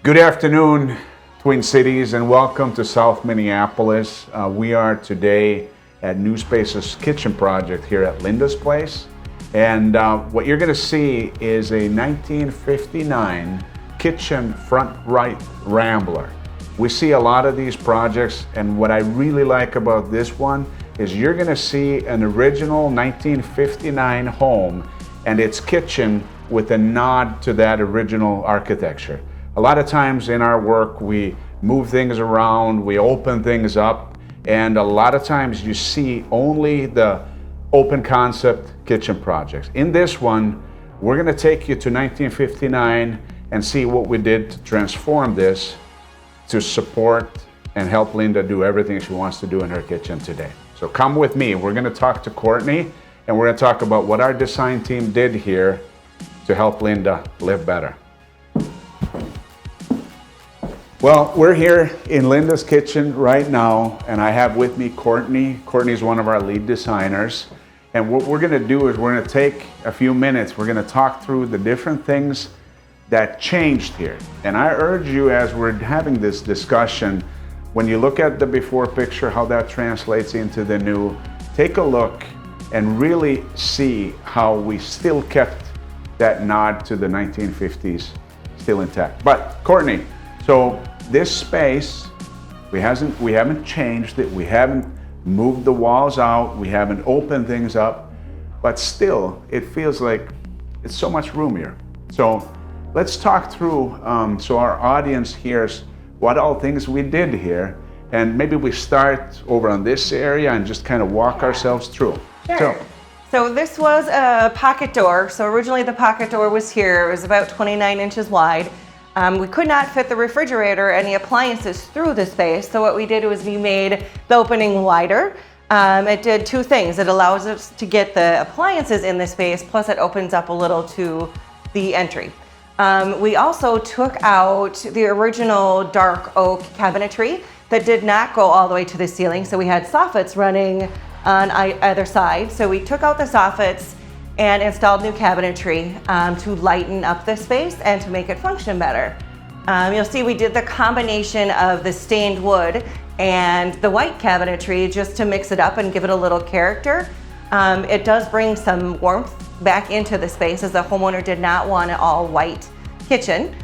Good afternoon, Twin Cities, and welcome to South Minneapolis. We are today at New Spaces Kitchen Project here at Linda's Place. And what you're going to see is a 1959 kitchen front right Rambler. We see a lot of these projects, and what I really like about this one is you're going to see an original 1959 home and its kitchen with a nod to that original architecture. A lot of times in our work, we move things around, we open things up, and a lot of times you see only the open concept kitchen projects. In this one, we're gonna take you to 1959 and see what we did to transform this to support and help Linda do everything she wants to do in her kitchen today. So come with me, we're gonna talk to Courtney, and we're gonna talk about what our design team did here to help Linda live better. Well, we're here in Linda's kitchen right now, and I have with me Courtney. Courtney's one of our lead designers. And what we're gonna do is we're gonna take a few minutes, we're gonna talk through the different things that changed here. And I urge you, as we're having this discussion, when you look at the before picture, how that translates into the new, take a look and really see how we still kept that nod to the 1950s still intact. But Courtney, so this space, we haven't changed it, we haven't moved the walls out, we haven't opened things up, but still it feels like it's so much roomier. So let's talk through so our audience hears what all things we did here, and maybe we start over on this area and just kind of walk ourselves through. Sure. So this was a pocket door. So originally the pocket door was here. It was about 29 inches wide. We could not fit the refrigerator or any appliances through the space. So what we did was we made the opening wider. It did two things. It allows us to get the appliances in the space, plus it opens up a little to the entry. We also took out the original dark oak cabinetry that did not go all the way to the ceiling. So we had soffits running on either side. So we took out the soffits and installed new cabinetry to lighten up the space and to make it function better. You'll see we did the combination of the stained wood and the white cabinetry just to mix it up and give it a little character. It does bring some warmth back into the space, as the homeowner did not want an all white kitchen.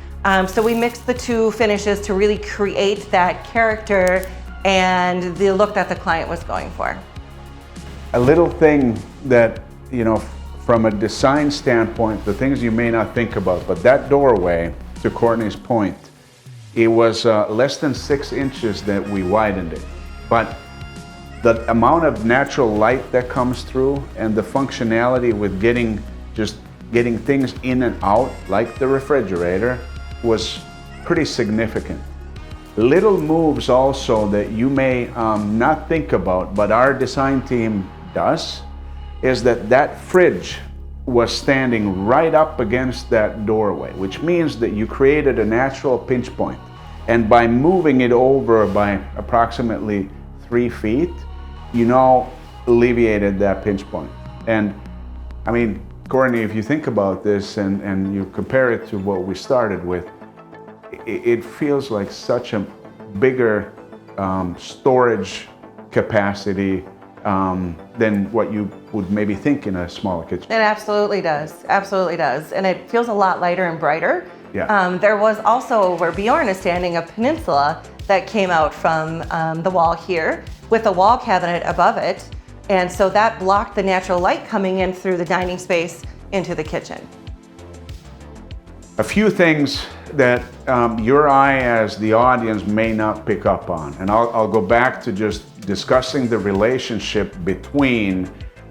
So we mixed the two finishes to really create that character and the look that the client was going for. A little thing that, you know, from a design standpoint, the things you may not think about, but that doorway, to Courtney's point, it was less than 6 inches that we widened it. But the amount of natural light that comes through and the functionality with getting things in and out, like the refrigerator, was pretty significant. Little moves also that you may not think about, but our design team does, is that fridge was standing right up against that doorway, which means that you created a natural pinch point. And by moving it over by approximately 3 feet, you now alleviated that pinch point. And I mean, Courtney, if you think about this and you compare it to what we started with, it feels like such a bigger storage capacity than what you would maybe think in a smaller kitchen. It absolutely does, and it feels a lot lighter and brighter. Yeah. There was also, where Bjorn is standing, a peninsula that came out from the wall here with a wall cabinet above it, and so that blocked the natural light coming in through the dining space into the kitchen. A few things that your eye as the audience may not pick up on, and I'll go back to just discussing the relationship between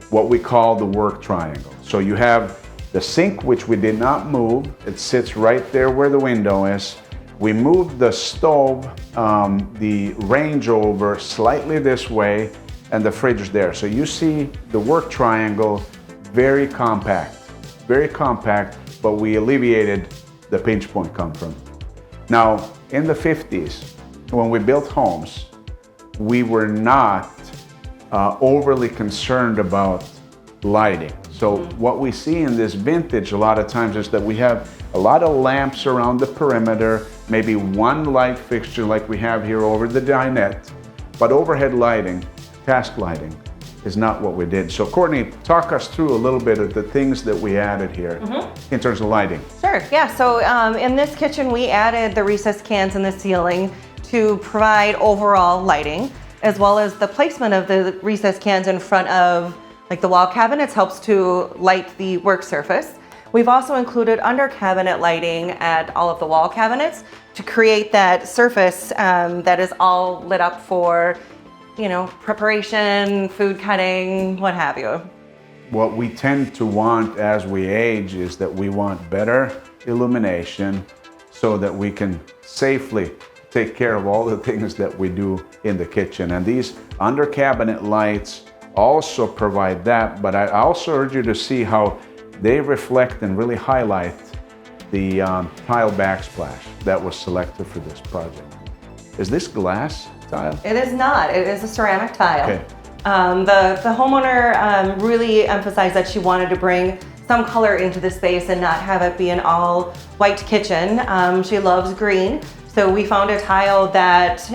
what we call the work triangle. So you have the sink, which we did not move. It sits right there where the window is. We moved the stove, the range over slightly this way, and the fridge is there. So you see the work triangle, very compact, but we alleviated the pinch point come from. Now, in the 50s, when we built homes, we were not overly concerned about lighting. So what we see in this vintage a lot of times is that we have a lot of lamps around the perimeter, maybe one light fixture like we have here over the dinette, but overhead lighting, task lighting, is not what we did. So Courtney, talk us through a little bit of the things that we added here in terms of lighting. Sure, yeah, so in this kitchen we added the recessed cans in the ceiling to provide overall lighting, as well as the placement of the recessed cans in front of like the wall cabinets helps to light the work surface. We've also included under cabinet lighting at all of the wall cabinets to create that surface that is all lit up for, you know, preparation, food cutting, what have you. What we tend to want as we age is that we want better illumination so that we can safely take care of all the things that we do in the kitchen. And these under cabinet lights also provide that, but I also urge you to see how they reflect and really highlight the tile backsplash that was selected for this project. Is this glass tile? It is not, it is a ceramic tile. Okay. The homeowner really emphasized that she wanted to bring some color into the space and not have it be an all white kitchen. She loves green, so we found a tile that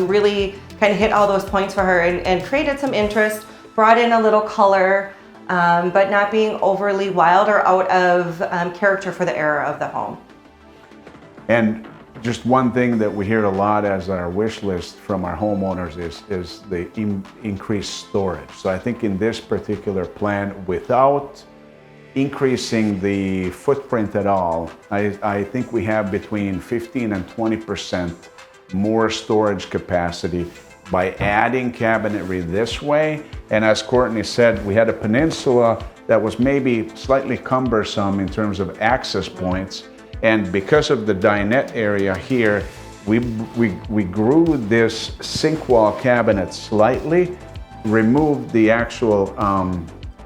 really kind of hit all those points for her and created some interest, brought in a little color, but not being overly wild or out of character for the era of the home. And just one thing that we hear a lot as our wish list from our homeowners is the increased storage. So I think in this particular plan, without increasing the footprint at all, I think we have between 15 and 20% more storage capacity by adding cabinetry this way. And as Courtney said, we had a peninsula that was maybe slightly cumbersome in terms of access points. And because of the dinette area here, we grew this sink wall cabinet slightly, removed the actual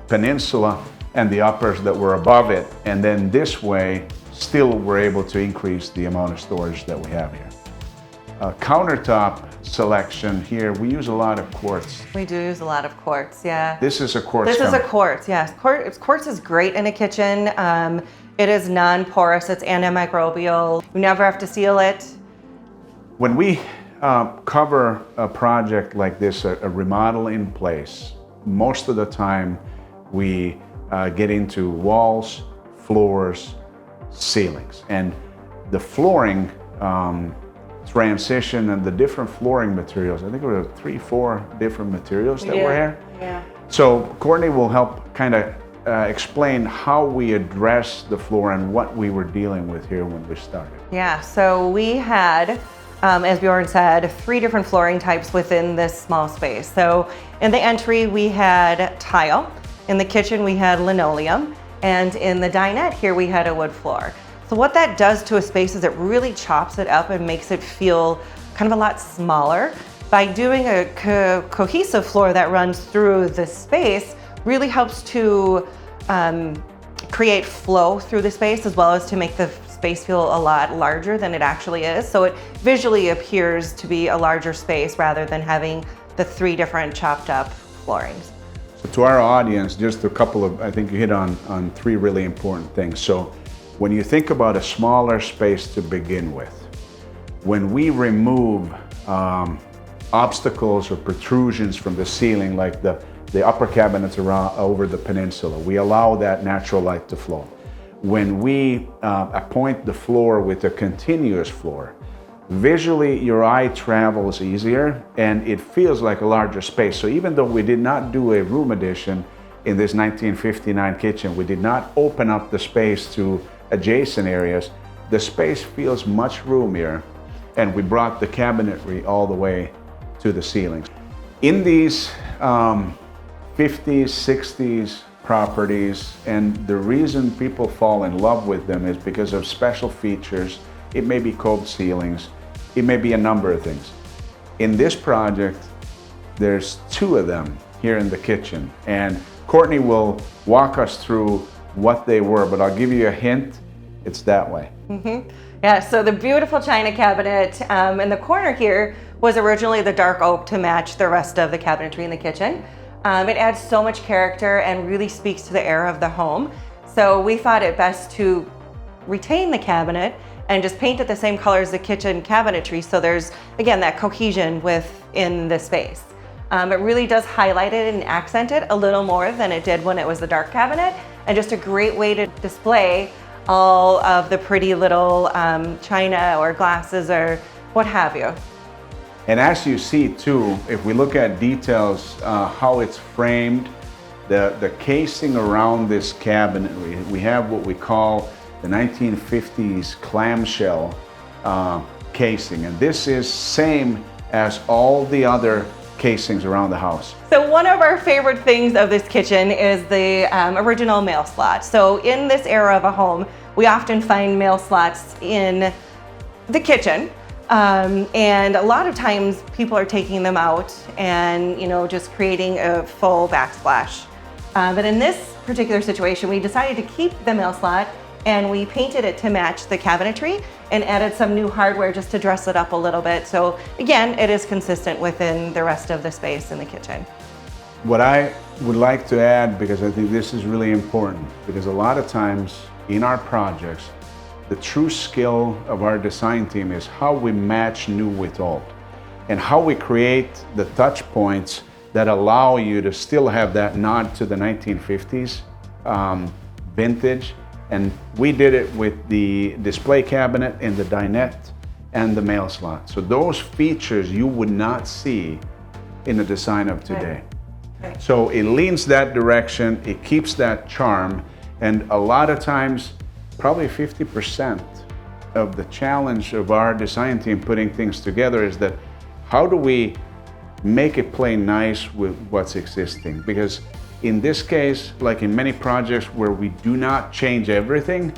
peninsula and the uppers that were above it. And then this way, still we're able to increase the amount of storage that we have here. Countertop selection here, we use a lot of quartz. We do use a lot of quartz, yeah. This is a quartz. This is a quartz, yes. Quartz is great in a kitchen. It is non-porous, it's antimicrobial. You never have to seal it. When we cover a project like this, a remodel in place, most of the time we get into walls, floors, ceilings. And the flooring transition and the different flooring materials, I think there were 3-4 different materials that were here. Yeah. So Courtney will help kind of explain how we address the floor and what we were dealing with here when we started. Yeah, so we had, as Bjorn said, 3 different flooring types within this small space. So in the entry, we had tile. In the kitchen, we had linoleum. And in the dinette here, we had a wood floor. So what that does to a space is it really chops it up and makes it feel kind of a lot smaller. By doing a cohesive floor that runs through the space, really helps to create flow through the space, as well as to make the space feel a lot larger than it actually is. So it visually appears to be a larger space rather than having the 3 different chopped up floorings. So to our audience, just a couple of, I think you hit on 3 really important things. So when you think about a smaller space to begin with, when we remove obstacles or protrusions from the ceiling, like the upper cabinets around over the peninsula, we allow that natural light to flow. When we appoint the floor with a continuous floor, visually your eye travels easier and it feels like a larger space. So even though we did not do a room addition in this 1959 kitchen, we did not open up the space to adjacent areas, the space feels much roomier, and we brought the cabinetry all the way to the ceilings. In these 50s, 60s properties, and the reason people fall in love with them is because of special features. It may be coved ceilings, it may be a number of things. In this project, there's 2 of them here in the kitchen, and Courtney will walk us through what they were, but I'll give you a hint, it's that way. Yeah, so the beautiful china cabinet in the corner here was originally the dark oak to match the rest of the cabinetry in the kitchen. It adds so much character and really speaks to the era of the home. So we thought it best to retain the cabinet and just paint it the same color as the kitchen cabinetry, so there's, again, that cohesion within the space. It really does highlight it and accent it a little more than it did when it was the dark cabinet, and just a great way to display all of the pretty little china or glasses or what have you. And as you see too, if we look at details, how it's framed, the casing around this cabinet, we have what we call the 1950's clamshell casing, and this is same as all the other casings around the house. So one of our favorite things of this kitchen is the original mail slot. So in this era of a home, we often find mail slots in the kitchen. And a lot of times people are taking them out and, just creating a full backsplash. But in this particular situation, we decided to keep the mail slot and we painted it to match the cabinetry and added some new hardware just to dress it up a little bit. So again, it is consistent within the rest of the space in the kitchen. What I would like to add, because I think this is really important, because a lot of times in our projects, the true skill of our design team is how we match new with old and how we create the touch points that allow you to still have that nod to the 1950s vintage. And we did it with the display cabinet and the dinette and the mail slot. So those features you would not see in the design of today. Right. So it leans that direction, it keeps that charm, and a lot of times, probably 50% of the challenge of our design team putting things together is that how do we make it play nice with what's existing? Because in this case, like in many projects where we do not change everything,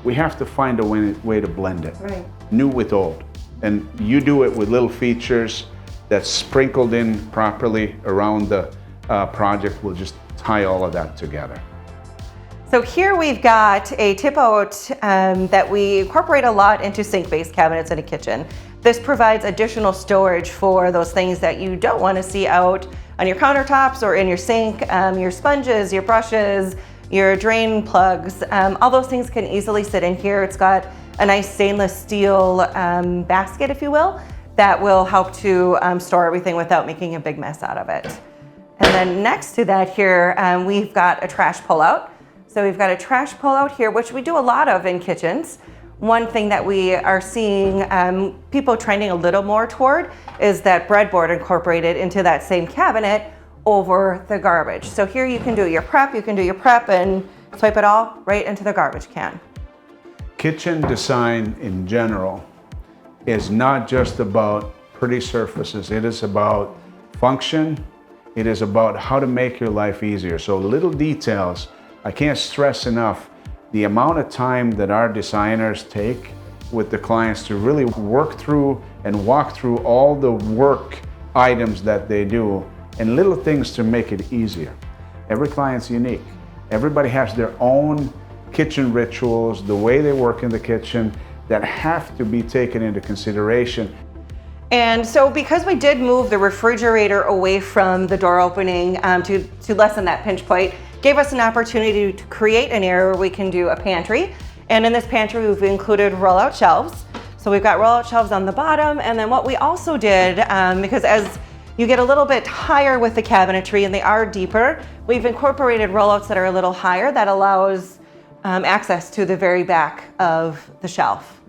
we have to find a way to blend it. Right. New with old. And you do it with little features that's sprinkled in properly around the project. We'll just tie all of that together. So here we've got a tip out that we incorporate a lot into sink-based cabinets in a kitchen. This provides additional storage for those things that you don't want to see out on your countertops or in your sink, your sponges, your brushes, your drain plugs. All those things can easily sit in here. It's got a nice stainless steel basket, if you will, that will help to store everything without making a big mess out of it. And then next to that here, we've got a trash pullout. So we've got a trash pullout here, which we do a lot of in kitchens. One thing that we are seeing people trending a little more toward is that breadboard incorporated into that same cabinet over the garbage. So here you can do your prep, and swipe it all right into the garbage can. Kitchen design in general is not just about pretty surfaces. It is about function. It is about how to make your life easier. So little details. I can't stress enough the amount of time that our designers take with the clients to really work through and walk through all the work items that they do and little things to make it easier. Every client's unique. Everybody has their own kitchen rituals, the way they work in the kitchen that have to be taken into consideration. And so because we did move the refrigerator away from the door opening to lessen that pinch point, gave us an opportunity to create an area where we can do a pantry. And in this pantry, we've included roll-out shelves. So we've got roll-out shelves on the bottom. And then what we also did, because as you get a little bit higher with the cabinetry and they are deeper, we've incorporated rollouts that are a little higher that allows access to the very back of the shelf.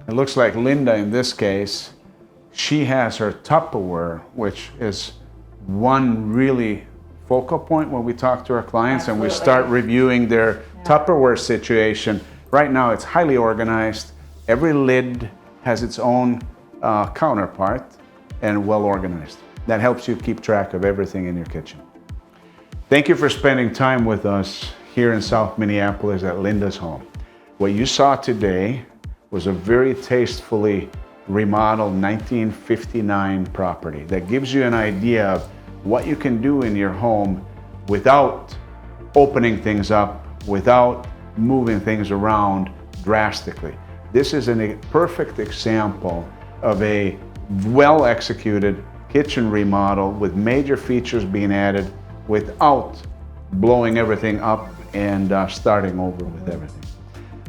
It looks like Linda, in this case, she has her Tupperware, which is one really focal point when we talk to our clients. Absolutely. And we start reviewing their Tupperware situation. Right now it's highly organized. Every lid has its own counterpart and well organized. That helps you keep track of everything in your kitchen. Thank you for spending time with us here in South Minneapolis at Linda's home. What you saw today was a very tastefully remodeled 1959 property that gives you an idea of what you can do in your home without opening things up, without moving things around drastically. This is a perfect example of a well-executed kitchen remodel with major features being added without blowing everything up and starting over with everything.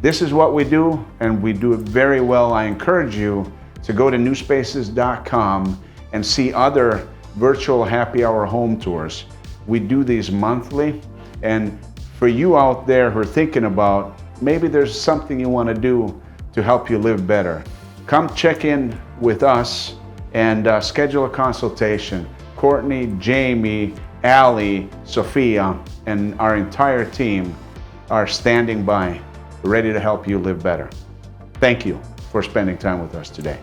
This is what we do, and we do it very well. I encourage you to go to newspaces.com and see other virtual happy hour home tours. We do these monthly, and for you out there who are thinking about maybe there's something you want to do to help you live better, come check in with us and schedule a consultation. Courtney, Jamie, Allie, Sophia, and our entire team are standing by, ready to help you live better. Thank you for spending time with us today.